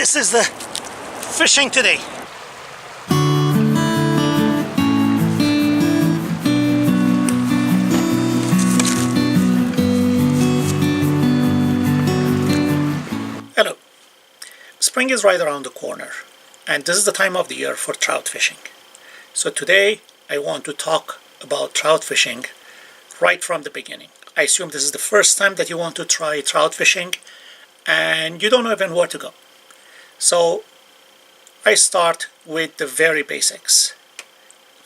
This is the fishing today. Hello. Spring is right around the corner, and this is the time of the year for trout fishing. So today I want to talk about trout fishing right from the beginning. I assume this is the first time that you want to try trout fishing and you don't know even where to go. So I start with the very basics.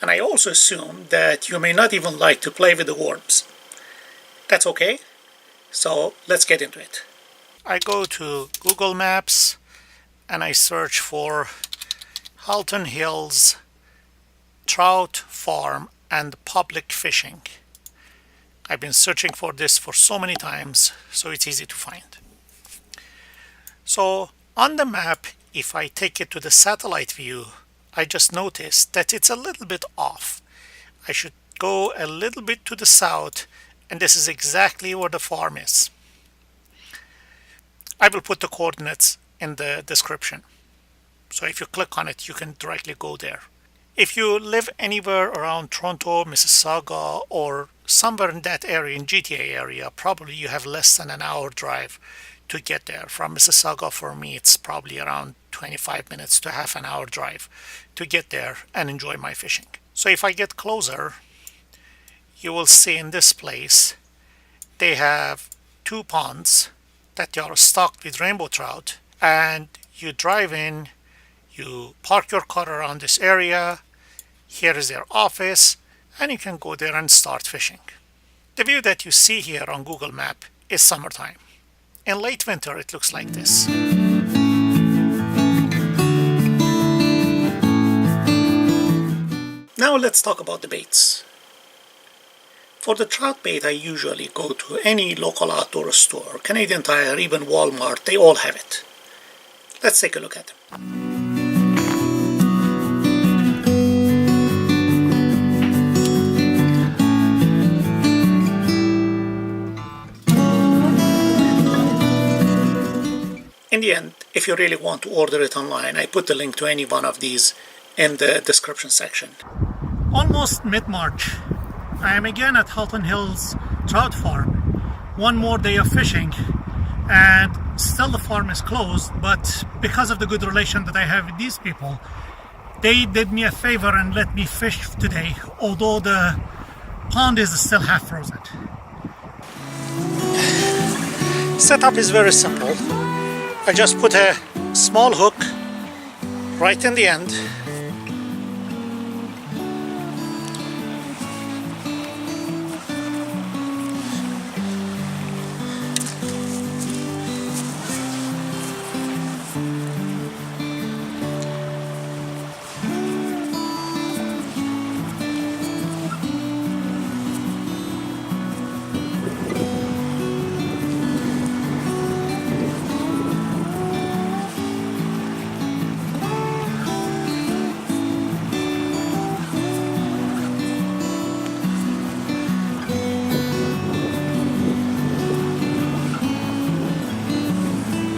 And I also assume that you may not even like to play with the worms. That's okay. So let's get into it. I go to Google Maps and I search for Halton Hills Trout Farm and Public Fishing. I've been searching for this for so many times, so it's easy to find. So on the map, if I take it to the satellite view, I just noticed that it's a little bit off. I should go a little bit to the south, and this is exactly where the farm is. I will put the coordinates in the description. So if you click on it, you can directly go there. If you live anywhere around Toronto, Mississauga, or somewhere in that area, in GTA area, probably you have less than an hour drive to get there. From Mississauga, for me, it's probably around 25 minutes to half an hour drive to get there and enjoy my fishing. So if I get closer, you will see in this place, they have 2 ponds that are stocked with rainbow trout, and you drive in, you park your car around this area, here is their office, and you can go there and start fishing. The view that you see here on Google Map is summertime. In late winter it looks like this. Now let's talk about the baits. For the trout bait I usually go to any local outdoor store, Canadian Tire, even Walmart, they all have it. Let's take a look at them. In the end, if you really want to order it online, I put the link to any one of these in the description section. Almost mid-March. I am again at Halton Hills Trout Farm. One more day of fishing, and still the farm is closed, but because of the good relation that I have with these people, they did me a favor and let me fish today, although the pond is still half frozen. Setup is very simple. I just put a small hook right in the end.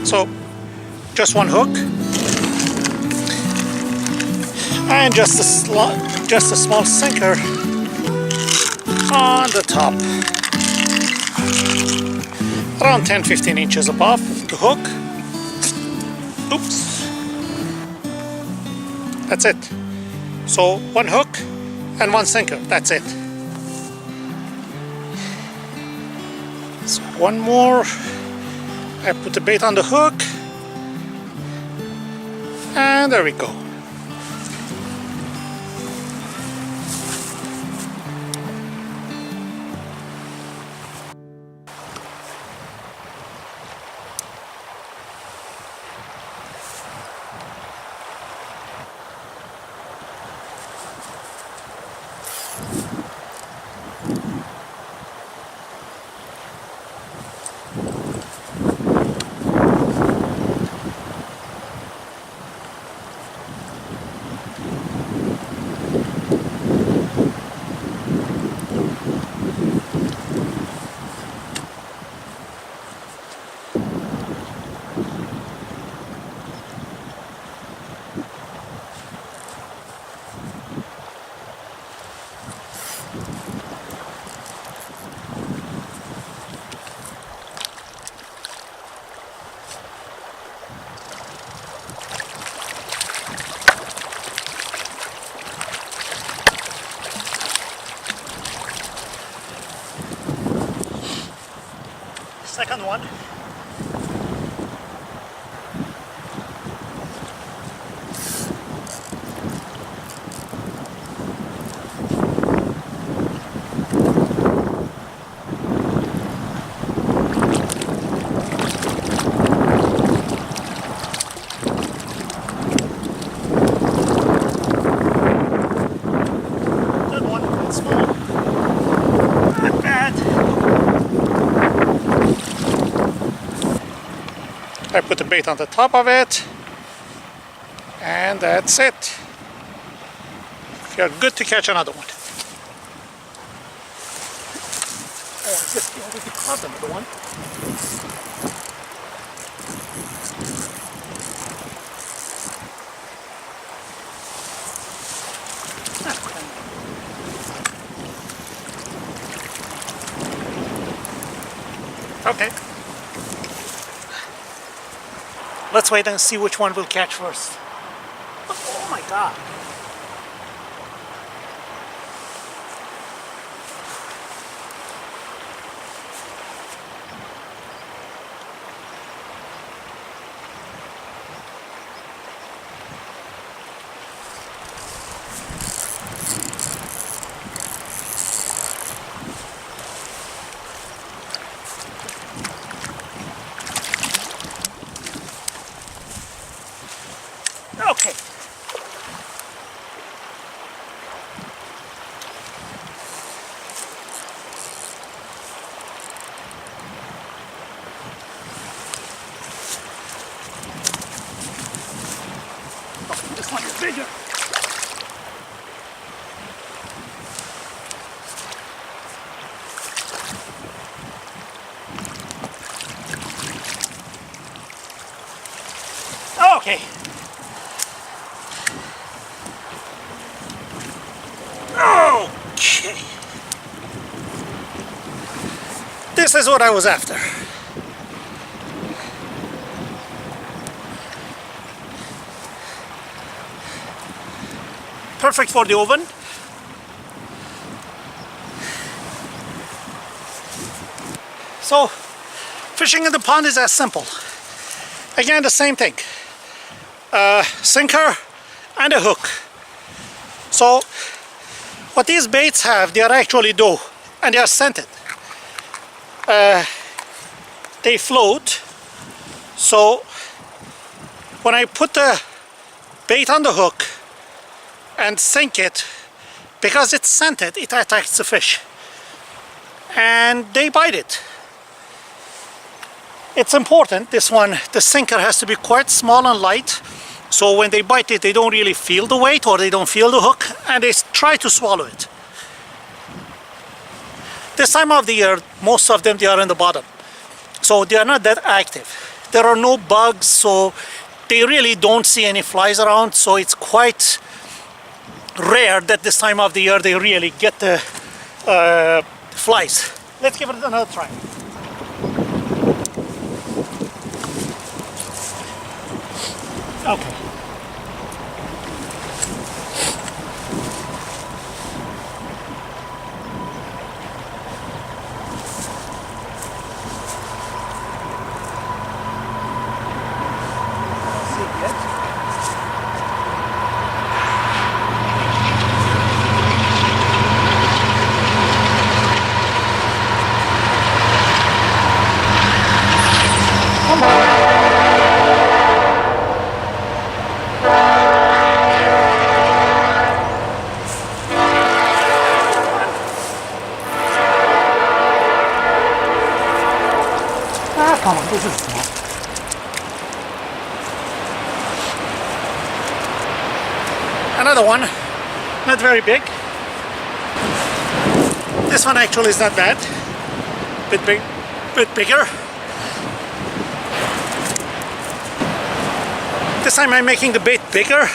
So just one hook and just a small sinker on the top, around 10-15 inches above the hook. Oops, that's it. So one hook and one sinker, that's it. So one more. I put the bait on the hook, and there we go. Second one. Good one, it's small. Not bad. I put the bait on the top of it, and that's it. You're good to catch another one. Oh, I just already caught another one. Okay. Let's wait and see which one we'll catch first. Oh my god. Okay. Oh, this one is bigger. Okay. Okay. This is what I was after. Perfect for the oven. So, fishing in the pond is as simple. Again, the same thing. Sinker and a hook. So, what these baits have, they are actually dough, and they are scented. They float. So, when I put the bait on the hook and sink it, because it's scented, it attracts the fish. And they bite it. It's important, this one, the sinker has to be quite small and light, so when they bite it, they don't really feel the weight or they don't feel the hook, and they try to swallow it. This time of the year, most of them, they are in the bottom, so they are not that active. There are no bugs, so they really don't see any flies around, so it's quite rare that this time of the year they really get the flies. Let's give it another try. Okay. Come on, this is small. Another one, not very big. This one actually is not bad. Bit bigger. This time I'm making the bait bigger.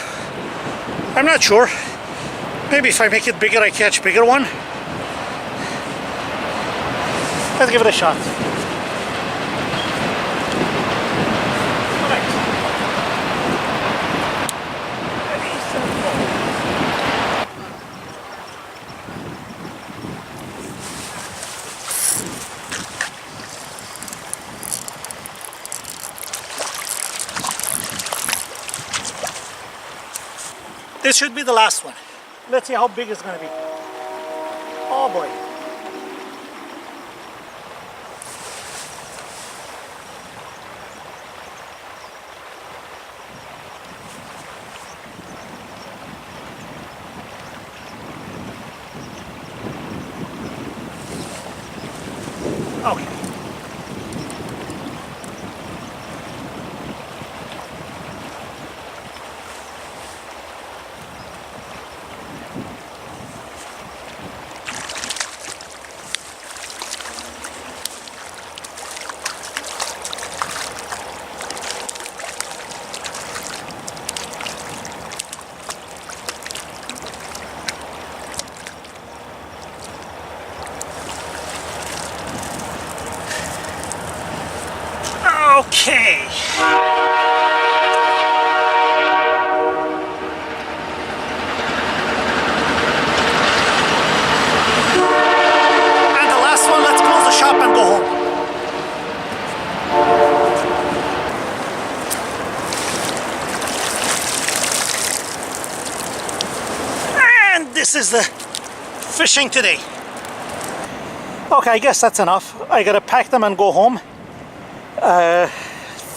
I'm not sure. Maybe if I make it bigger, I catch bigger one. Let's give it a shot. This should be the last one. Let's see how big it's gonna be. Oh boy. Okay. Okay. And the last one, let's close the shop and go home. And this is the fishing today. Okay, I guess that's enough. I gotta pack them and go home.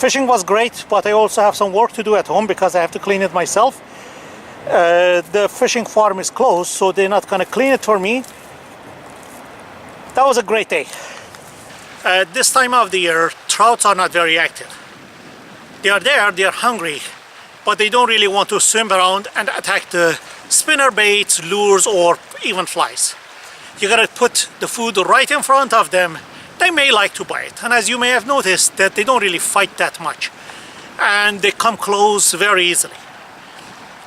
Fishing was great, but I also have some work to do at home because I have to clean it myself. The fishing farm is closed, so they're not gonna clean it for me. That was a great day. This time of the year, trouts are not very active. They are there, they are hungry, but they don't really want to swim around and attack the spinner baits, lures, or even flies. You gotta put the food right in front of them. They may like to bite, and as you may have noticed, that they don't really fight that much, and they come close very easily.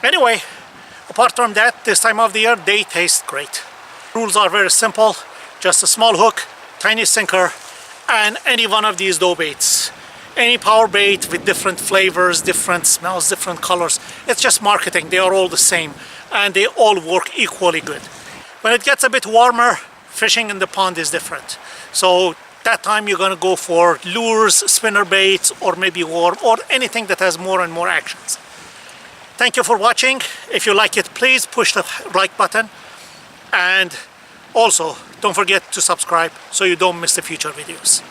Anyway, apart from that, this time of the year, they taste great. Rules are very simple: just a small hook, tiny sinker, and any one of these dough baits. Any power bait with different flavors, different smells, different colors. It's just marketing. They are all the same, and they all work equally good. When it gets a bit warmer, fishing in the pond is different. So that time you're gonna go for lures, spinner baits, or maybe worm, or anything that has more and more actions. Thank you for watching. If you like it, please push the like button. And also, don't forget to subscribe so you don't miss the future videos.